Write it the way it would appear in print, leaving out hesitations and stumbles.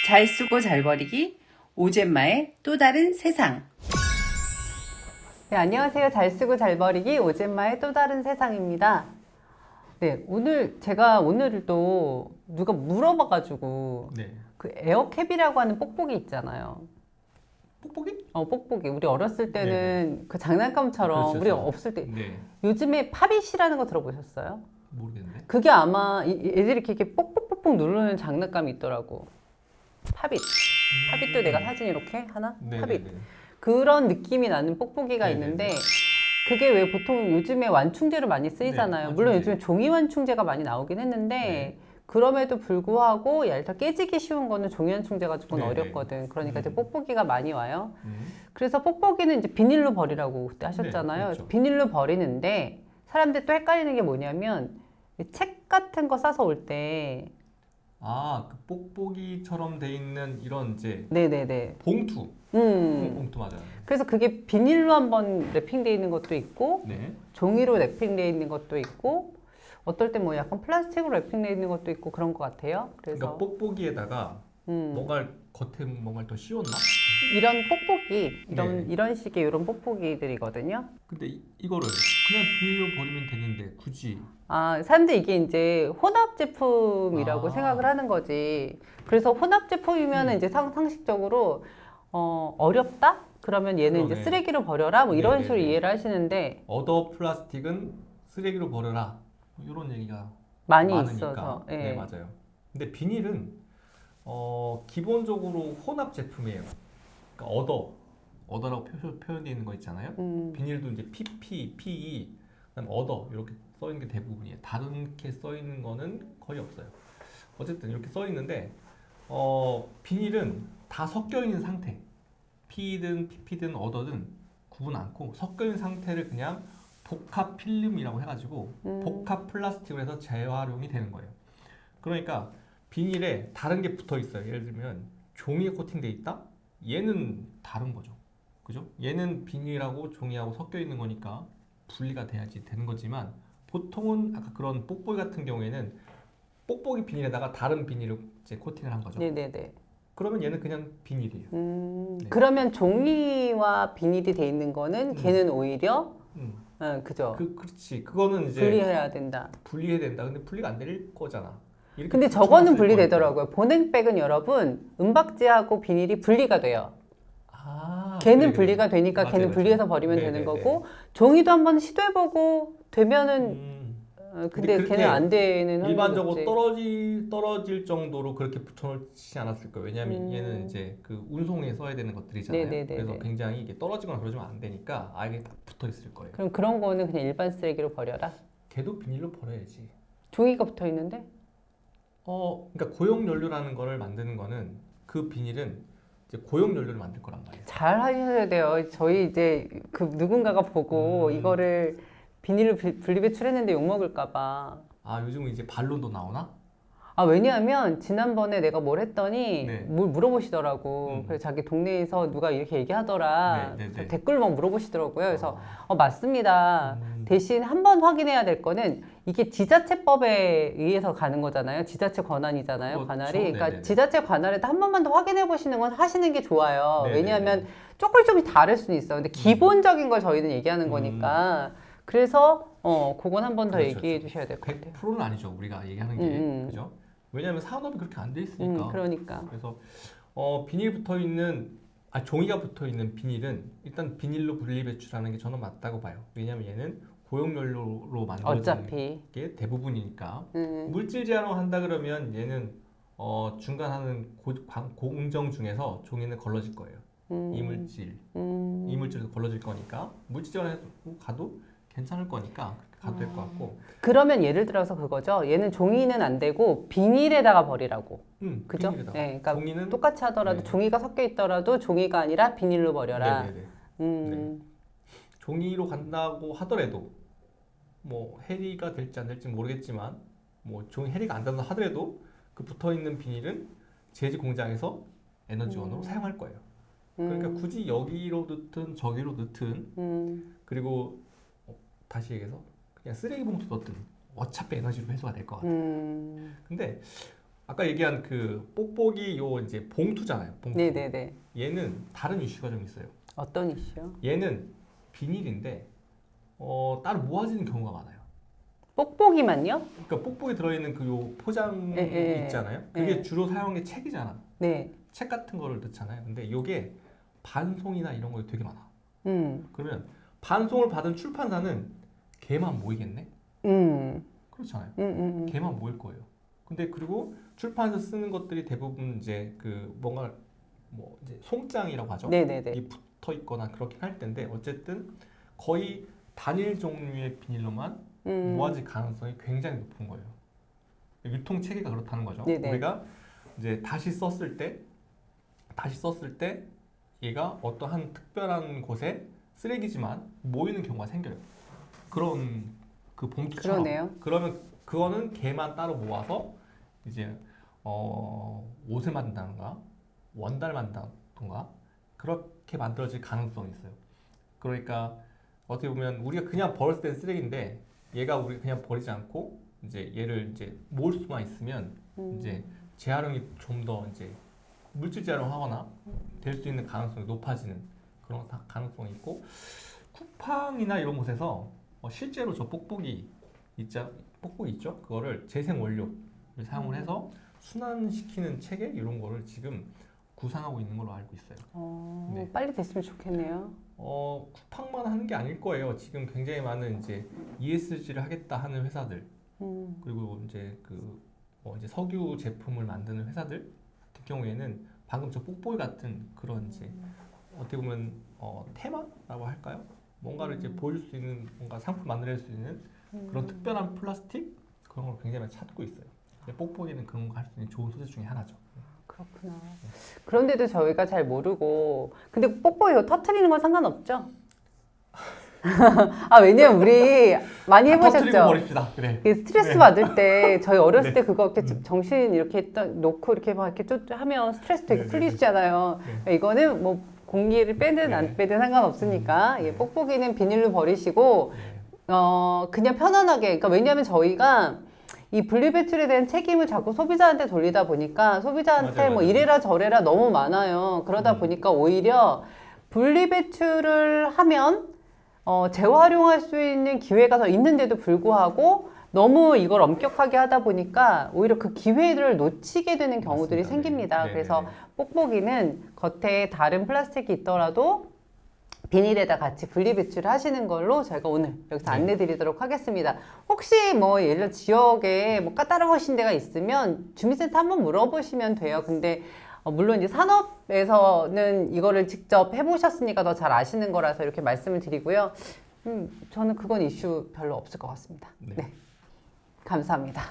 잘 쓰고 잘 버리기 오젠마의 또 다른 세상. 네, 안녕하세요. 잘 쓰고 잘 버리기 오젠마의 또 다른 세상입니다. 네, 오늘도 누가 물어봐가지고 네. 그 에어캡이라고 하는 뽁뽁이 있잖아요. 뽁뽁이? 뽁뽁이. 우리 어렸을 때는 그 장난감처럼 그렇죠, 우리 그렇죠. 없을 때 네. 요즘에 팝잇이라는 거 들어보셨어요? 모르겠네. 그게 아마 애들이 이렇게 뽁뽁뽁뽁 누르는 장난감이 있더라고. 팝잇. 팝잇도 내가 사진 이렇게 하나? 네. 팝잇. 그런 느낌이 나는 뽁뽁이가 네네네. 있는데 그게 왜 보통 요즘에 완충제로 많이 쓰이잖아요. 네, 물론 완충제. 요즘에 종이 완충제가 많이 나오긴 했는데 네. 그럼에도 불구하고 얇다 깨지기 쉬운 거는 종이 완충제 가지고는 네네. 어렵거든. 그러니까 이제 뽁뽁이가 많이 와요. 음. 그래서 뽁뽁이는 이제 비닐로 버리라고 그때 하셨잖아요. 그렇죠. 비닐로 버리는데 사람들이 또 헷갈리는 게 뭐냐면 책 같은 거 싸서 올 때 아, 그 뽁뽁이처럼 돼 있는 이런 이제 네네네. 봉투. 음. 봉투 맞아요. 그래서 그게 비닐로 한번 랩핑되어 있는 것도 있고 네. 종이로 랩핑되어 있는 것도 있고 어떨 때 뭐 약간 플라스틱으로 랩핑되어 있는 것도 있고 그런 것 같아요. 그래서 그러니까 뽁뽁이에다가 뭔가를 겉에 뭔가를 더 씌웠나? 이런 뽁뽁이 네. 이런 식의 이런 뽁뽁이들이거든요. 근데 이거를 그냥 비닐로 버리면 되는데 굳이 사람들이 이게 이제 혼합 제품이라고 아. 생각을 하는 거지. 그래서 혼합 제품이면 이제 상식적으로 어렵다? 그러면 얘는 이제 그러네. 쓰레기로 버려라 뭐 이런 식으로 네네네. 이해를 하시는데 어더 플라스틱은 쓰레기로 버려라. 이런 얘기가 많이 많으니까. 있어서 예. 네, 맞아요. 근데 비닐은 기본적으로 혼합 제품이에요. 그러니까 어더라고 표현되어 있는 거 있잖아요. 비닐도 이제 PP, PE, 그다음 어더 이렇게 써 있는 게 대부분이에요. 다르게 써 있는 거는 거의 없어요. 어쨌든 이렇게 써 있는데 비닐은 다 섞여 있는 상태. PE든 PP든 어더든 구분 않고 섞여 있는 상태를 그냥 복합 필름이라고 해가지고 복합 플라스틱으로 해서 재활용이 되는 거예요. 그러니까 비닐에 다른 게 붙어 있어요. 예를 들면 종이에 코팅돼 있다? 얘는 다른 거죠. 그죠? 얘는 비닐하고 종이하고 섞여 있는 거니까 분리가 돼야지 되는 거지만 보통은 아까 그런 뽁뽁이 같은 경우에는 뽁뽁이 비닐에다가 다른 비닐을 이제 코팅을 한 거죠. 네네네. 그러면 얘는 그냥 비닐이에요. 네. 그러면 종이와 비닐이 돼 있는 거는 걔는 오히려 음. 그죠. 그렇지. 그거는 이제 분리해야 된다. 분리해야 된다. 근데 분리가 안 될 거잖아. 이렇게 근데 붙여놨을 저거는 거니까. 분리되더라고요. 보냉백은 여러분 은박지하고 비닐이 분리가 돼요. 아, 걔는 그래. 분리가 되니까 맞아요, 걔는 맞아요. 분리해서 버리면 네, 되는 네, 거고 종이도 한번 시도해보고 되면은 근데 그렇게 걔는 안 되는 확률이 일반적으로 높지. 떨어질 정도로 그렇게 붙여놓지 않았을 거예요. 왜냐하면 얘는 이제 그 운송에 써야 되는 것들이잖아요. 네네네네. 그래서 굉장히 이게 떨어지거나 그러지면 안 되니까 아예 딱 붙어 있을 거예요. 그럼 그런 거는 그냥 일반 쓰레기로 버려라. 걔도 비닐로 버려야지. 종이가 붙어 있는데? 그러니까 고용 연료라는 거를 만드는 거는 그 비닐은 이제 고용 연료를 만들 거란 말이에요. 잘 하셔야 돼요. 저희 이제 그 누군가가 보고 이거를 비닐로 분리 배출했는데 욕 먹을까 봐. 아, 요즘은 이제 반론도 나오나? 왜냐하면 지난번에 내가 뭘 했더니 네. 뭘 물어보시더라고. 그래서 자기 동네에서 누가 이렇게 얘기하더라. 네, 네, 네. 댓글로 막 물어보시더라고요. 그래서 맞습니다. 대신 한 번 확인해야 될 거는 이게 지자체법에 의해서 가는 거잖아요. 지자체 권한이잖아요. 그렇죠. 관할이. 그러니까 네네네. 지자체 관할에도 한 번만 더 확인해 보시는 건 하시는 게 좋아요. 네네네. 왜냐하면 조금씩 다를 수는 있어. 근데 기본적인 걸 저희는 얘기하는 거니까. 그래서 그건 한 번 더 그렇죠, 얘기해 그렇죠. 주셔야 될 것 같아요. 100%는 아니죠. 우리가 얘기하는 게. 그죠? 왜냐하면 산업이 그렇게 안 돼 있으니까. 그러니까. 그래서 비닐 붙어 있는 종이가 붙어 있는 비닐은 일단 비닐로 분리 배출하는 게 저는 맞다고 봐요. 왜냐하면 얘는 고용 연료로 만들어지는 어차피. 게 대부분이니까. 음. 물질 제한을 한다 그러면 얘는 중간하는 공정 중에서 종이는 걸러질 거예요. 이물질도 걸러질 거니까 물질 제한을 가도 괜찮을 거니까 그렇게 가도 될 것 같고. 그러면 예를 들어서 그거죠. 얘는 종이는 안 되고 비닐에다가 버리라고. 그죠? 비닐에다가. 네, 그러니까 종이는 똑같이 하더라도 네. 종이가 섞여 있더라도 종이가 아니라 비닐로 버려라. 네네네. 음. 종이로 간다고 하더라도 뭐 해리가 될지 안 될지 모르겠지만 뭐 종이 해리가 안 된다 하더라도 그 붙어 있는 비닐은 제지 공장에서 에너지원으로 사용할 거예요. 그러니까 굳이 여기로 넣든 저기로 넣든 그리고 다시 얘기해서 그냥 쓰레기 봉투 넣든 어차피 에너지로 회수가 될 것 같아요. 근데 아까 얘기한 그 뽁뽁이 요 이제 봉투잖아요. 봉투. 네네네. 얘는 다른 이슈가 좀 있어요. 어떤 이슈요? 얘는 비닐인데 따로 모아지는 경우가 많아요. 뽁뽁이만요? 그러니까 뽁뽁이 들어있는 그 요 포장 있잖아요. 그게 주로 사용한 게 책이잖아. 네. 책 같은 거를 넣잖아요. 근데 요게 반송이나 이런 거에 되게 많아. 그러면 반송을 받은 출판사는 걔만 모이겠네? 그렇잖아요. 걔만 모일 거예요. 근데 그리고 출판사 쓰는 것들이 대부분 이제 그 뭔가 뭐 이제 송장이라고 하죠. 네네네. 이 붙어 있거나 그렇긴 할 텐데 어쨌든 거의 단일 종류의 비닐로만 모아질 가능성이 굉장히 높은 거예요. 유통 체계가 그렇다는 거죠. 네네. 우리가 이제 다시 썼을 때 얘가 어떠한 특별한 곳에 쓰레기지만 모이는 경우가 생겨요. 그런 그 봉투처럼. 그러네요. 그러면 그거는 걔만 따로 모아서 이제 옷을 만든다던가 원단을 만든다던가 그렇게 만들어질 가능성이 있어요. 그러니까 어떻게 보면 우리가 그냥 버렸을 땐 쓰레기인데 얘가 우리 그냥 버리지 않고 이제 얘를 이제 모을 수만 있으면 이제 재활용이 좀 더 이제 물질 재활용하거나 될 수 있는 가능성이 높아지는 그런 가능성이 있고 쿠팡이나 이런 곳에서 실제로 저 뽁뽁이 있죠? 그거를 재생 원료를 사용을 해서 순환시키는 체계 이런 거를 지금 구상하고 있는 걸로 알고 있어요. 네. 빨리 됐으면 좋겠네요. 쿠팡만 하는 게 아닐 거예요. 지금 굉장히 많은 이제 ESG를 하겠다 하는 회사들 그리고 이제 이제 석유 제품을 만드는 회사들 같은 경우에는 방금 저 뽁뽁이 같은 그런 이제 어떻게 보면 테마라고 할까요? 뭔가를 이제 보여줄 수 있는 뭔가 상품 만들어낼 수 있는 그런 특별한 플라스틱 그런 걸 굉장히 많이 찾고 있어요. 근데 뽁뽁이는 그런 거 할 수 있는 좋은 소재 중에 하나죠. 그렇구나. 그런데도 저희가 잘 모르고 근데 뽁뽁이 이거 터트리는 건 상관없죠? 왜냐면 우리 많이 터뜨리고 해보셨죠? 버립시다. 그래. 그 스트레스 네. 받을 때 저희 어렸을 네. 때 그거 이렇게 정신 이렇게 딱 놓고 이렇게 막 이렇게 쭉 하면 스트레스 되게 네, 풀리시잖아요. 이거는 뭐 공기를 빼든 네. 안 빼든 상관없으니까 네. 뽁뽁이는 비닐로 버리시고 네. 그냥 편안하게 그러니까 왜냐하면 저희가 이 분리배출에 대한 책임을 자꾸 소비자한테 돌리다 보니까 소비자한테 맞아요, 뭐 맞아요. 이래라 저래라 너무 많아요. 그러다 보니까 오히려 분리배출을 하면 재활용할 수 있는 기회가 더 있는데도 불구하고 너무 이걸 엄격하게 하다 보니까 오히려 그 기회를 놓치게 되는 경우들이 맞습니다. 생깁니다. 네. 그래서 네. poto,는 겉에 다른 플라스틱이 있더라도 비닐에다 같이 분리배출을 하시는 걸로 저희가 오늘 여기서 네. 안내 드리도록 하겠습니다. 혹시 뭐 예를 들어 지역에 뭐 까다로우신 데가 있으면 주민센터 한번 물어보시면 돼요. 근데 물론 이제 산업에서는 이거를 직접 해보셨으니까 더 잘 아시는 거라서 이렇게 말씀을 드리고요. 저는 그건 이슈 별로 없을 것 같습니다. 네. 네. 감사합니다.